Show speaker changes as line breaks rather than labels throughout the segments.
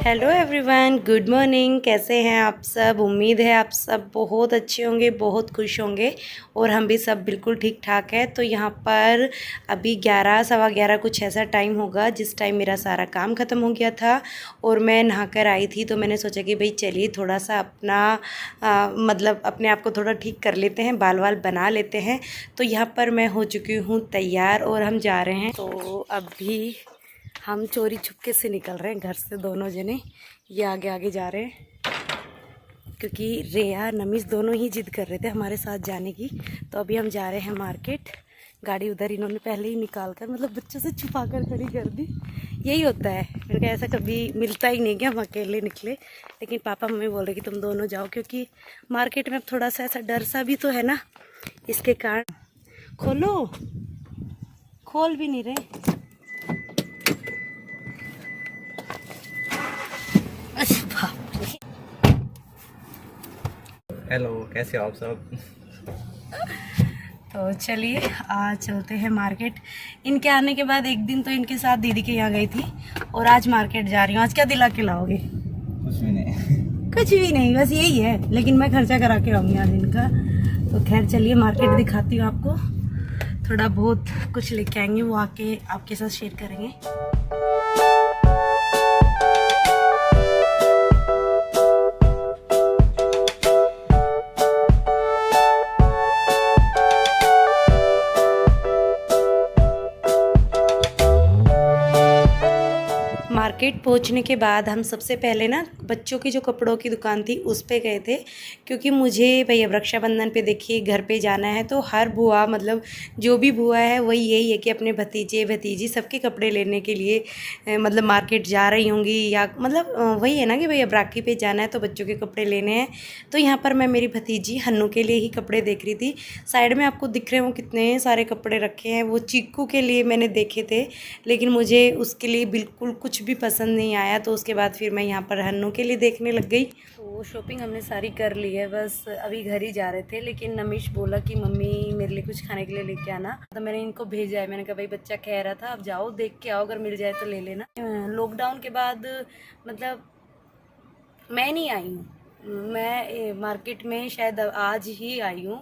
Hello everyone, good morning. कैसे हैं आप सब? उम्मीद है आप सब बहुत अच्छे होंगे, बहुत खुश होंगे और हम भी सब बिल्कुल ठीक ठाक है। तो यहाँ पर अभी 11 सवा 11 कुछ ऐसा टाइम होगा जिस टाइम मेरा सारा काम ख़त्म हो गया था और मैं नहाकर आई थी। तो मैंने सोचा कि भाई चलिए थोड़ा सा अपना मतलब अपने आप को थोड़ा ठीक कर लेते हैं, बाल वाल बना लेते हैं। तो यहाँ पर मैं हो चुकी हूँ तैयार और हम जा रहे हैं। तो अभी हम चोरी छुपके से निकल रहे हैं घर से, दोनों जने। ये आगे आगे जा रहे हैं क्योंकि रेया नमीस दोनों ही जिद कर रहे थे हमारे साथ जाने की। तो अभी हम जा रहे हैं मार्केट। गाड़ी उधर इन्होंने पहले ही निकाल कर मतलब बच्चों से छुपा कर खड़ी कर दी। यही होता है, मेरे को ऐसा कभी मिलता ही नहीं कि हम अकेले निकले। लेकिन पापा मम्मी बोल रहे कि तुम दोनों जाओ, क्योंकि मार्केट में अब थोड़ा सा ऐसा डर सा भी तो है ना, इसके कारण। खोलो, खोल भी नहीं रहे।
हेलो, कैसे हो आप सब?
तो चलिए आज चलते हैं मार्केट। इनके आने के बाद एक दिन तो इनके साथ दीदी के यहाँ गई थी और आज मार्केट जा रही हूँ। आज क्या दिला के लाओगे?
कुछ भी नहीं।
कुछ भी नहीं, बस यही है, लेकिन मैं खर्चा करा के आऊँगी आज इनका। तो खैर चलिए मार्केट दिखाती हूँ आपको। थोड़ा बहुत कुछ लेके आएंगे, वो आके आपके साथ शेयर करेंगे। मार्केट पहुंचने के बाद हम सबसे पहले ना बच्चों की जो कपड़ों की दुकान थी उस पे गए थे, क्योंकि मुझे भैया रक्षाबंधन पे देखिए घर पे जाना है। तो हर बुआ मतलब जो भी बुआ है वही यही है कि अपने भतीजे भतीजी सबके कपड़े लेने के लिए मतलब मार्केट जा रही होंगी, या मतलब वही है ना कि भैया राखी पे जाना है तो बच्चों के कपड़े लेने हैं। तो यहाँ पर मैं मेरी भतीजी हन्नू के लिए ही कपड़े देख रही थी। साइड में आपको दिख रहे हो कितने सारे कपड़े रखे हैं। वो चीकू के लिए मैंने देखे थे, लेकिन मुझे उसके लिए बिल्कुल कुछ भी पसंद नहीं आया। तो उसके बाद फिर मैं यहाँ पर हन्नू के लिए देखने लग गई। तो शॉपिंग हमने सारी कर ली है, बस अभी घर ही जा रहे थे। लेकिन नमीश बोला कि मम्मी मेरे लिए कुछ खाने के लिए लेके आना, तो मैंने इनको भेजा है। मैंने कहा भाई बच्चा कह रहा था अब जाओ देख के आओ, अगर मिल जाए तो ले लेना। लॉकडाउन के बाद मतलब मैं नहीं आई हूँ, मैं मार्केट में शायद आज ही आई हूँ।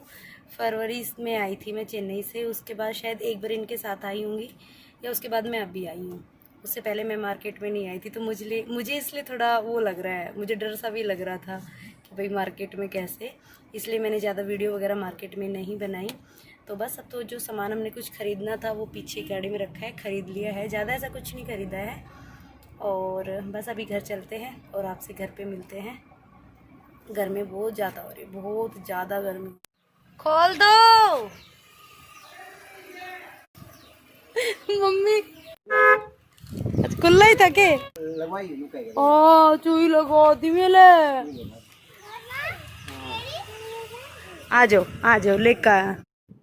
फरवरी में आई थी मैं चेन्नई से, उसके बाद शायद एक बार इनके साथ आई होंगी या उसके बाद मैं अभी आई हूँ। उससे पहले मैं मार्केट में नहीं आई थी। तो मुझे इसलिए थोड़ा वो लग रहा है, मुझे डर सा भी लग रहा था कि भाई मार्केट में कैसे, इसलिए मैंने ज़्यादा वीडियो वगैरह मार्केट में नहीं बनाई। तो बस अब तो जो सामान हमने कुछ ख़रीदना था वो पीछे गाड़ी में रखा है, ख़रीद लिया है। ज़्यादा ऐसा कुछ नहीं ख़रीदा है और बस अभी घर चलते हैं और आपसे घर पे मिलते हैं। गर्मी बहुत ज़्यादा हो रही है, बहुत ज़्यादा गर्मी। खोल दो मम्मी, खुला ही था के ओ चुई लगो दी मेले। आ जाओ लेकर।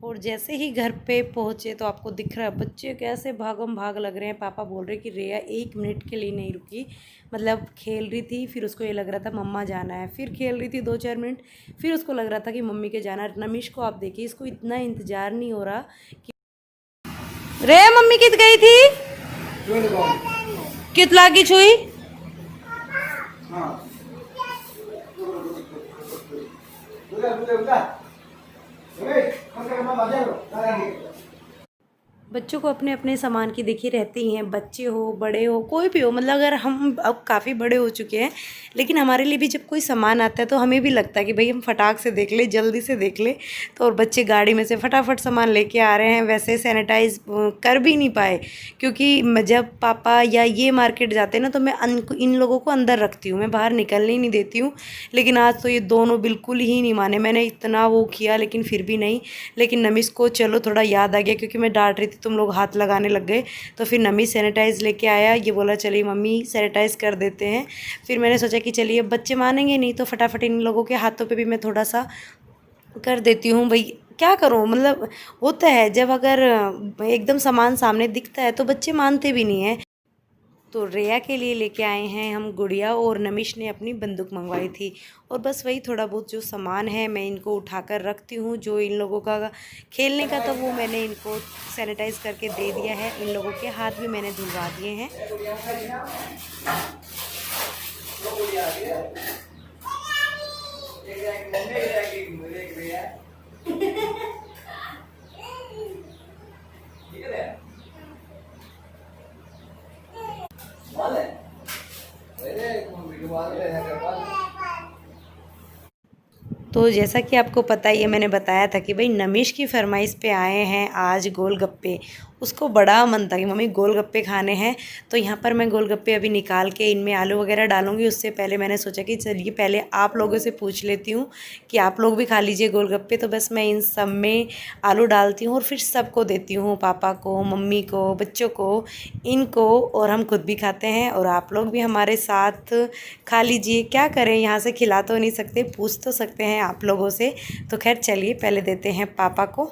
और जैसे ही घर पे पहुंचे तो आपको दिख रहा है बच्चे कैसे भागम भाग लग रहे हैं। पापा बोल रहे कि रेया 1 मिनट के लिए नहीं रुकी, मतलब खेल रही थी, फिर उसको ये लग रहा था मम्मा जाना है, फिर खेल रही थी 2-4 मिनट, फिर उसको लग रहा था कि मम्मी के जाना है। नमीश को आप देखिए, इसको इतना इंतजार नहीं हो रहा कि रेया मम्मी कित गई थी, कित लागी छुई। बच्चों को अपने अपने सामान की देखी रहती हैं, बच्चे हो बड़े हो कोई भी हो। मतलब अगर हम अब काफ़ी बड़े हो चुके हैं, लेकिन हमारे लिए भी जब कोई सामान आता है तो हमें भी लगता है कि भाई हम फटाक से देख ले, जल्दी से देख ले। तो और बच्चे गाड़ी में से फटाफट सामान लेके आ रहे हैं। वैसे सैनिटाइज कर भी नहीं पाए, क्योंकि जब पापा या ये मार्केट जाते हैं ना तो मैं इन लोगों को अंदर रखती हूँ, मैं बाहर निकलने ही नहीं देती हूँ। लेकिन आज तो ये दोनों बिल्कुल ही नहीं माने। मैंने इतना वो किया लेकिन फिर भी नहीं। लेकिन नमीश को चलो थोड़ा याद आ गया, क्योंकि मैं डांट रही थी तुम लोग हाथ लगाने लग गए। तो फिर नमी सैनिटाइज़ लेके आया, ये बोला चलिए मम्मी सैनिटाइज़ कर देते हैं। फिर मैंने सोचा कि चलिए अब बच्चे मानेंगे नहीं तो फटाफट इन लोगों के हाथों पे भी मैं थोड़ा सा कर देती हूँ। भाई क्या करूँ, मतलब होता है जब अगर एकदम सामान सामने दिखता है तो बच्चे मानते भी नहीं हैं। तो रेया के लिए लेके आए हैं हम गुड़िया, और नमिश ने अपनी बंदूक मंगवाई थी। और बस वही थोड़ा बहुत जो सामान है मैं इनको उठाकर रखती हूँ। जो इन लोगों का खेलने का तो वो मैंने इनको सैनिटाइज़ करके दे दिया है। इन लोगों के हाथ भी मैंने धुलवा दिए हैं। तो जैसा कि आपको पता ही है, मैंने बताया था कि भाई नमिश की फरमाइश पे आए हैं आज गोलगप्पे। उसको बड़ा मन था कि मम्मी गोलगप्पे खाने हैं। तो यहाँ पर मैं गोलगप्पे अभी निकाल के इनमें आलू वगैरह डालूंगी। उससे पहले मैंने सोचा कि चलिए पहले आप लोगों से पूछ लेती हूँ कि आप लोग भी खा लीजिए गोलगप्पे। तो बस मैं इन सब में आलू डालती हूँ और फिर सबको देती हूँ, पापा को, मम्मी को, बच्चों को, इनको, और हम खुद भी खाते हैं और आप लोग भी हमारे साथ खा लीजिए। क्या करें, यहाँ से खिला तो नहीं सकते, पूछ तो सकते हैं आप लोगों से। तो खैर चलिए पहले देते हैं पापा को,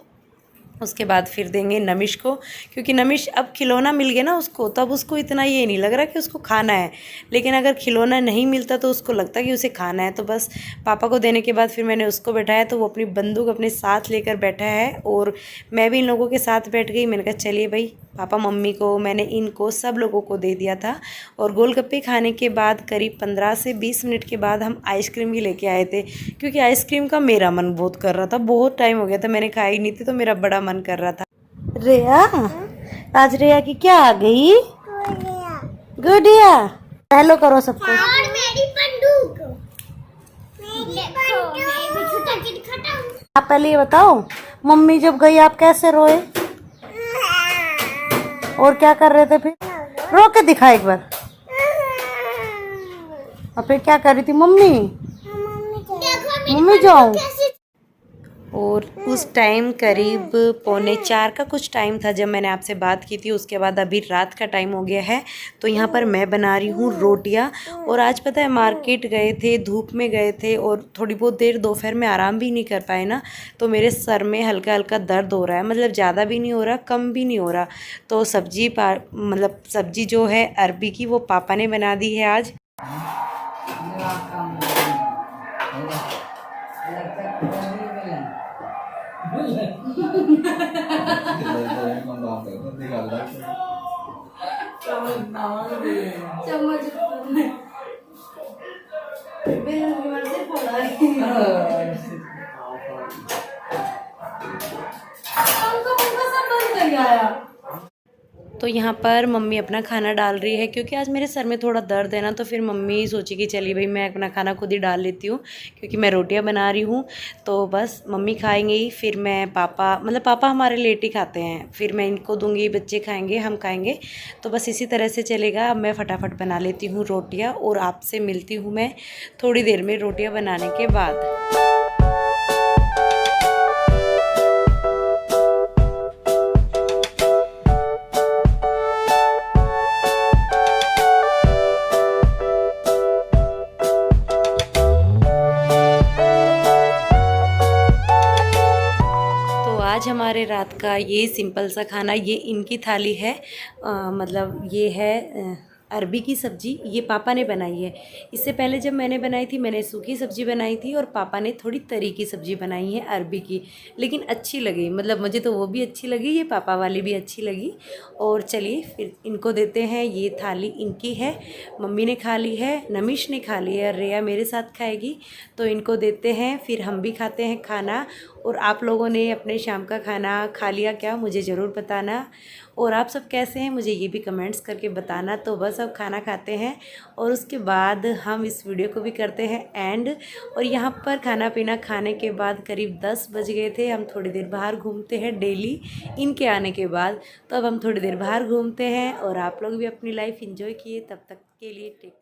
उसके बाद फिर देंगे नमिश को, क्योंकि नमिश अब खिलौना मिल गया ना उसको, तब उसको इतना ये नहीं लग रहा कि उसको खाना है। लेकिन अगर खिलौना नहीं मिलता तो उसको लगता कि उसे खाना है। तो बस पापा को देने के बाद फिर मैंने उसको बैठाया, तो वो अपनी बंदूक अपने साथ लेकर बैठा है और मैं भी इन लोगों के साथ बैठ गई। मैंने कहा चलिए भाई, पापा मम्मी को, मैंने इनको सब लोगों को दे दिया था। और गोलगप्पे खाने के बाद करीब 15 से 20 मिनट के बाद हम आइसक्रीम भी लेके आए थे, क्योंकि आइसक्रीम का मेरा मन बहुत कर रहा था। बहुत टाइम हो गया था मैंने खाई नहीं थी, तो मेरा बड़ा मन कर रहा था। रेया, आज रेया की क्या आ गई? गुड़िया। हेलो करो सबको।
और मेरी बंदूक। देखो, मैं भी छुटा के दिखाता हूँ।
आप पहले ये बताओ, मम्मी जब गई आप कैसे रोए और क्या कर रहे थे? फिर रो के दिखा एक बार। और फिर क्या कर रही थी मम्मी?
देखो
मम्मी जाऊं।
कैसे।
और उस टाइम करीब 3:45 का कुछ टाइम था जब मैंने आपसे बात की थी। उसके बाद अभी रात का टाइम हो गया है। तो यहाँ पर मैं बना रही हूँ रोटियाँ। और आज पता है मार्केट गए थे, धूप में गए थे और थोड़ी बहुत देर दोपहर में आराम भी नहीं कर पाए ना, तो मेरे सर में हल्का हल्का दर्द हो रहा है। मतलब ज़्यादा भी नहीं हो रहा, कम भी नहीं हो रहा। तो सब्जी जो है अरबी की, वो पापा ने बना दी है आज। तो यहाँ पर मम्मी अपना खाना डाल रही है, क्योंकि आज मेरे सर में थोड़ा दर्द है ना, तो फिर मम्मी सोची कि चलिए भाई मैं अपना खाना खुद ही डाल लेती हूँ, क्योंकि मैं रोटियाँ बना रही हूँ। तो बस मम्मी खाएंगे ही, फिर मैं पापा हमारे लेट ही खाते हैं, फिर मैं इनको दूंगी, बच्चे खाएंगे, हम खाएंगे। तो बस इसी तरह से चलेगा। अब मैं फटाफट बना लेती हूँ रोटियाँ और आपसे मिलती हूँ मैं थोड़ी देर में रोटियाँ बनाने के बाद। आज हमारे रात का ये सिंपल सा खाना, ये इनकी थाली है। मतलब ये है अरबी की सब्ज़ी, ये पापा ने बनाई है। इससे पहले जब मैंने बनाई थी, मैंने सूखी सब्ज़ी बनाई थी और पापा ने थोड़ी तरी की सब्ज़ी बनाई है अरबी की, लेकिन अच्छी लगी। मतलब मुझे तो वो भी अच्छी लगी, ये पापा वाली भी अच्छी लगी। और चलिए फिर इनको देते हैं। ये थाली इनकी है, मम्मी ने खा ली है, नमिश ने खा ली है, रेया मेरे साथ खाएगी। तो इनको देते हैं, फिर हम भी खाते हैं खाना। और आप लोगों ने अपने शाम का खाना खा लिया क्या, मुझे ज़रूर बताना। और आप सब कैसे हैं मुझे ये भी कमेंट्स करके बताना। तो बस अब खाना खाते हैं और उसके बाद हम इस वीडियो को भी करते हैं एंड। और यहाँ पर खाना पीना खाने के बाद करीब 10 बज गए थे। हम थोड़ी देर बाहर घूमते हैं डेली इनके आने के बाद। तो अब हम थोड़ी देर बाहर घूमते हैं और आप लोग भी अपनी लाइफ एंजॉय किए। तब तक के लिए टेक